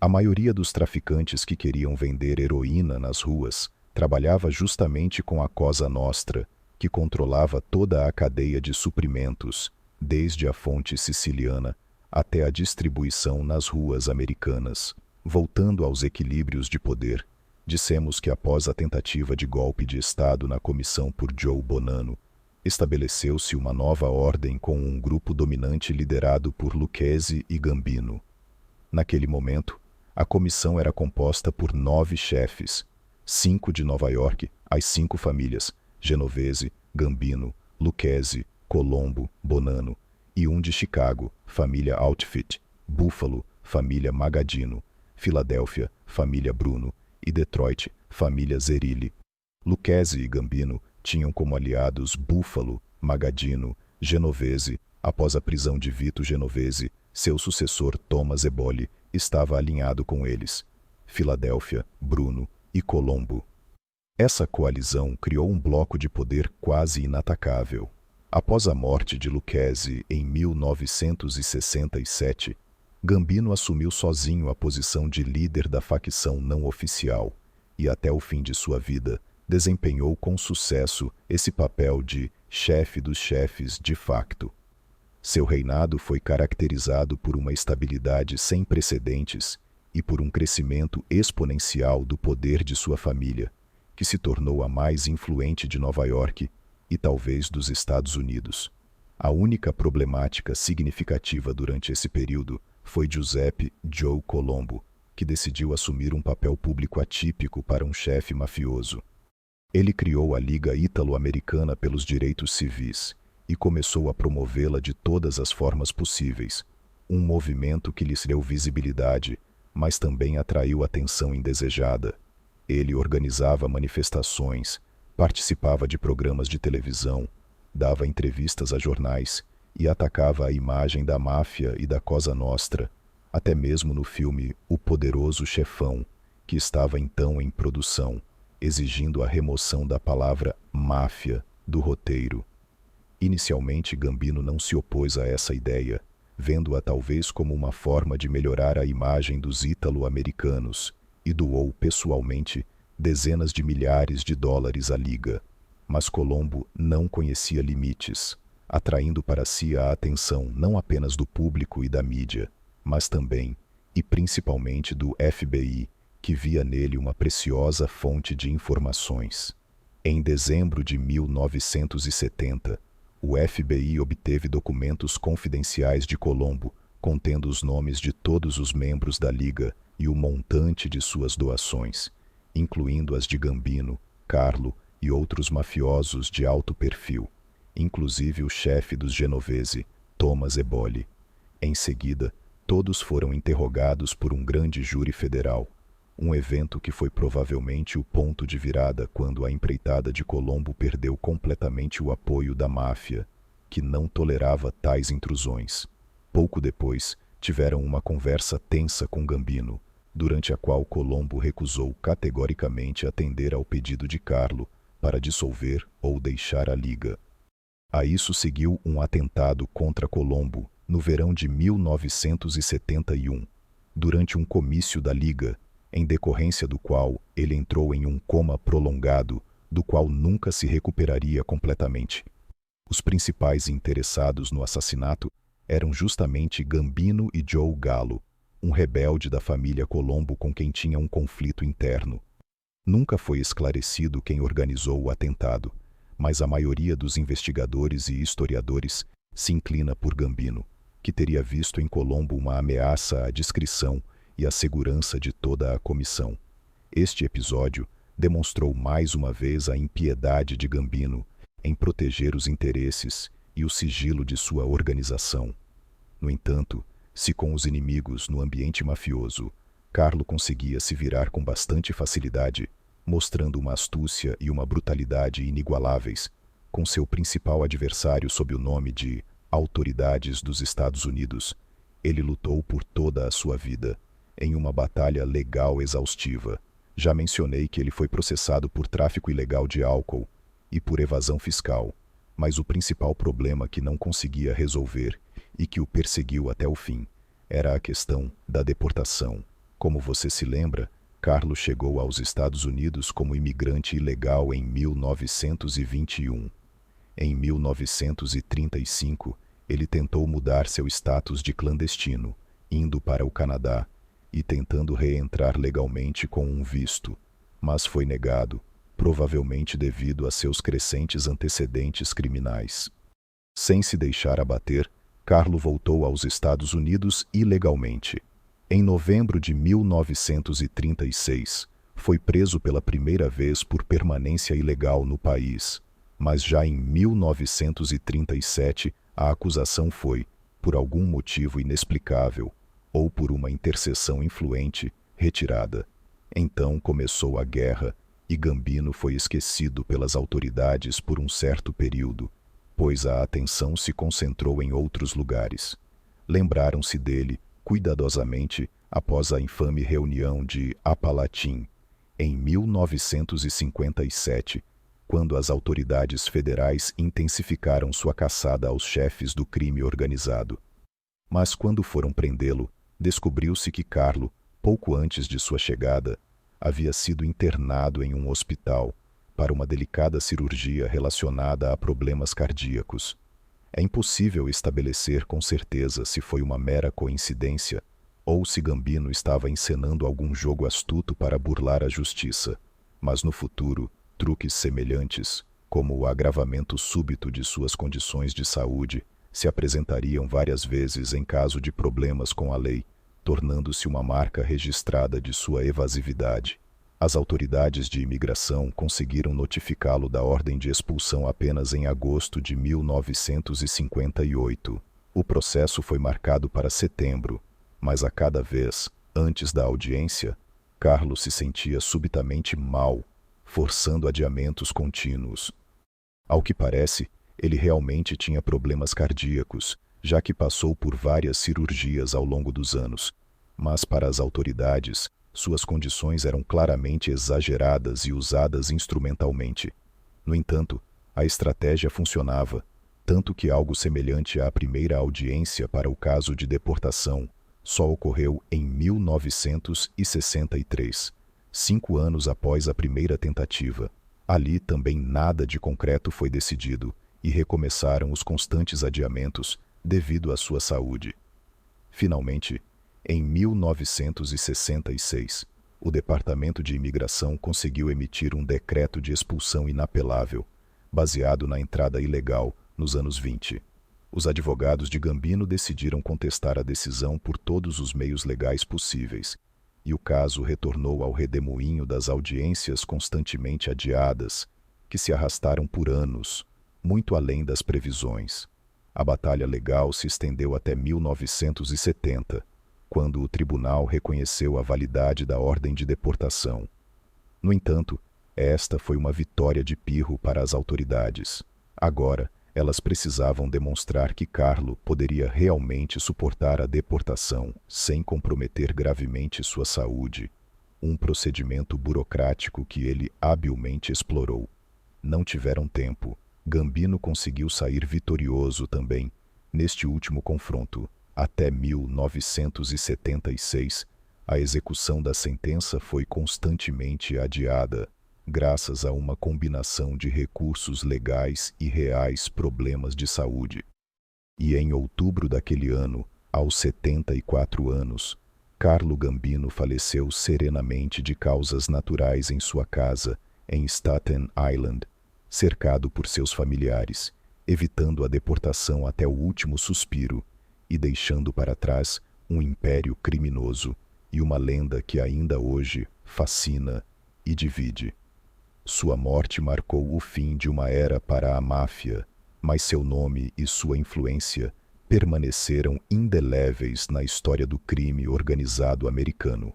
A maioria dos traficantes que queriam vender heroína nas ruas trabalhava justamente com a Cosa Nostra, que controlava toda a cadeia de suprimentos, desde a fonte siciliana até a distribuição nas ruas americanas. Voltando aos equilíbrios de poder, dissemos que após a tentativa de golpe de Estado na comissão por Joe Bonanno, estabeleceu-se uma nova ordem com um grupo dominante liderado por Lucchesi e Gambino. Naquele momento, a comissão era composta por 9 chefes, 5 de Nova York, as 5 famílias, Genovese, Gambino, Lucchese, Colombo, Bonanno, e um de Chicago, família Outfit, Buffalo, família Magadino, Filadélfia, família Bruno, e Detroit, família Zerilli. Lucchese e Gambino tinham como aliados Buffalo, Magadino, Genovese. Após a prisão de Vito Genovese, seu sucessor Thomas Eboli estava alinhado com eles, Filadélfia, Bruno e Colombo. Essa coalizão criou um bloco de poder quase inatacável. Após a morte de Lucchese em 1967, Gambino assumiu sozinho a posição de líder da facção não oficial e, até o fim de sua vida, desempenhou com sucesso esse papel de chefe dos chefes de facto. Seu reinado foi caracterizado por uma estabilidade sem precedentes e por um crescimento exponencial do poder de sua família, que se tornou a mais influente de Nova York e talvez dos Estados Unidos. A única problemática significativa durante esse período foi Giuseppe Joe Colombo, que decidiu assumir um papel público atípico para um chefe mafioso. Ele criou a Liga Ítalo-Americana pelos Direitos Civis e começou a promovê-la de todas as formas possíveis, um movimento que lhes deu visibilidade, mas também atraiu atenção indesejada. Ele organizava manifestações, participava de programas de televisão, dava entrevistas a jornais e atacava a imagem da máfia e da Cosa Nostra, até mesmo no filme O Poderoso Chefão, que estava então em produção, exigindo a remoção da palavra máfia do roteiro. Inicialmente, Gambino não se opôs a essa ideia, vendo-a talvez como uma forma de melhorar a imagem dos ítalo-americanos, e doou pessoalmente dezenas de milhares de dólares à Liga. Mas Colombo não conhecia limites, atraindo para si a atenção não apenas do público e da mídia, mas também, e principalmente, do FBI, que via nele uma preciosa fonte de informações. Em dezembro de 1970, o FBI obteve documentos confidenciais de Colombo, contendo os nomes de todos os membros da Liga e o montante de suas doações, incluindo as de Gambino, Carlo e outros mafiosos de alto perfil, inclusive o chefe dos Genovese, Thomas Eboli. Em seguida, todos foram interrogados por um grande júri federal, um evento que foi provavelmente o ponto de virada quando a empreitada de Colombo perdeu completamente o apoio da máfia, que não tolerava tais intrusões. Pouco depois, tiveram uma conversa tensa com Gambino, durante a qual Colombo recusou categoricamente atender ao pedido de Carlo para dissolver ou deixar a Liga. A isso seguiu um atentado contra Colombo no verão de 1971, durante um comício da Liga, em decorrência do qual ele entrou em um coma prolongado, do qual nunca se recuperaria completamente. Os principais interessados no assassinato eram justamente Gambino e Joe Gallo, um rebelde da família Colombo com quem tinha um conflito interno. Nunca foi esclarecido quem organizou o atentado, mas a maioria dos investigadores e historiadores se inclina por Gambino, que teria visto em Colombo uma ameaça à discrição e à segurança de toda a comissão. Este episódio demonstrou mais uma vez a impiedade de Gambino em proteger os interesses e o sigilo de sua organização. No entanto, se com os inimigos no ambiente mafioso, Carlo conseguia se virar com bastante facilidade, mostrando uma astúcia e uma brutalidade inigualáveis, com seu principal adversário sob o nome de Autoridades dos Estados Unidos, ele lutou por toda a sua vida, em uma batalha legal exaustiva. Já mencionei que ele foi processado por tráfico ilegal de álcool e por evasão fiscal, mas o principal problema que não conseguia resolver e que o perseguiu até o fim era a questão da deportação. Como você se lembra, Carlo chegou aos Estados Unidos como imigrante ilegal em 1921. Em 1935, ele tentou mudar seu status de clandestino, indo para o Canadá e tentando reentrar legalmente com um visto, mas foi negado, provavelmente devido a seus crescentes antecedentes criminais. Sem se deixar abater, Carlo voltou aos Estados Unidos ilegalmente. Em novembro de 1936, foi preso pela primeira vez por permanência ilegal no país, mas já em 1937 a acusação foi, por algum motivo inexplicável, ou por uma intercessão influente, retirada. Então começou a guerra e Gambino foi esquecido pelas autoridades por um certo período, pois a atenção se concentrou em outros lugares. Lembraram-se dele, cuidadosamente, após a infame reunião de Apalatim, em 1957, quando as autoridades federais intensificaram sua caçada aos chefes do crime organizado. Mas quando foram prendê-lo, descobriu-se que Carlo, pouco antes de sua chegada, havia sido internado em um hospital para uma delicada cirurgia relacionada a problemas cardíacos. É impossível estabelecer com certeza se foi uma mera coincidência ou se Gambino estava encenando algum jogo astuto para burlar a justiça. Mas no futuro, truques semelhantes, como o agravamento súbito de suas condições de saúde, se apresentariam várias vezes em caso de problemas com a lei, tornando-se uma marca registrada de sua evasividade. As autoridades de imigração conseguiram notificá-lo da ordem de expulsão apenas em agosto de 1958. O processo foi marcado para setembro, mas a cada vez, antes da audiência, Carlos se sentia subitamente mal, forçando adiamentos contínuos. Ao que parece, ele realmente tinha problemas cardíacos, já que passou por várias cirurgias ao longo dos anos. Mas para as autoridades, suas condições eram claramente exageradas e usadas instrumentalmente. No entanto, a estratégia funcionava, tanto que algo semelhante à primeira audiência para o caso de deportação só ocorreu em 1963, 5 anos após a primeira tentativa. Ali também nada de concreto foi decidido e recomeçaram os constantes adiamentos devido à sua saúde. Finalmente, em 1966, o Departamento de Imigração conseguiu emitir um decreto de expulsão inapelável, baseado na entrada ilegal nos anos 20. Os advogados de Gambino decidiram contestar a decisão por todos os meios legais possíveis, e o caso retornou ao redemoinho das audiências constantemente adiadas, que se arrastaram por anos, muito além das previsões. A batalha legal se estendeu até 1970, quando o tribunal reconheceu a validade da ordem de deportação. No entanto, esta foi uma vitória de pirro para as autoridades. Agora, elas precisavam demonstrar que Carlo poderia realmente suportar a deportação sem comprometer gravemente sua saúde, um procedimento burocrático que ele habilmente explorou. Não tiveram tempo. Gambino conseguiu sair vitorioso também, neste último confronto. Até 1976, a execução da sentença foi constantemente adiada, graças a uma combinação de recursos legais e reais problemas de saúde. E em outubro daquele ano, aos 74 anos, Carlo Gambino faleceu serenamente de causas naturais em sua casa, em Staten Island, cercado por seus familiares, evitando a deportação até o último suspiro e deixando para trás um império criminoso e uma lenda que ainda hoje fascina e divide. Sua morte marcou o fim de uma era para a máfia, mas seu nome e sua influência permaneceram indeléveis na história do crime organizado americano.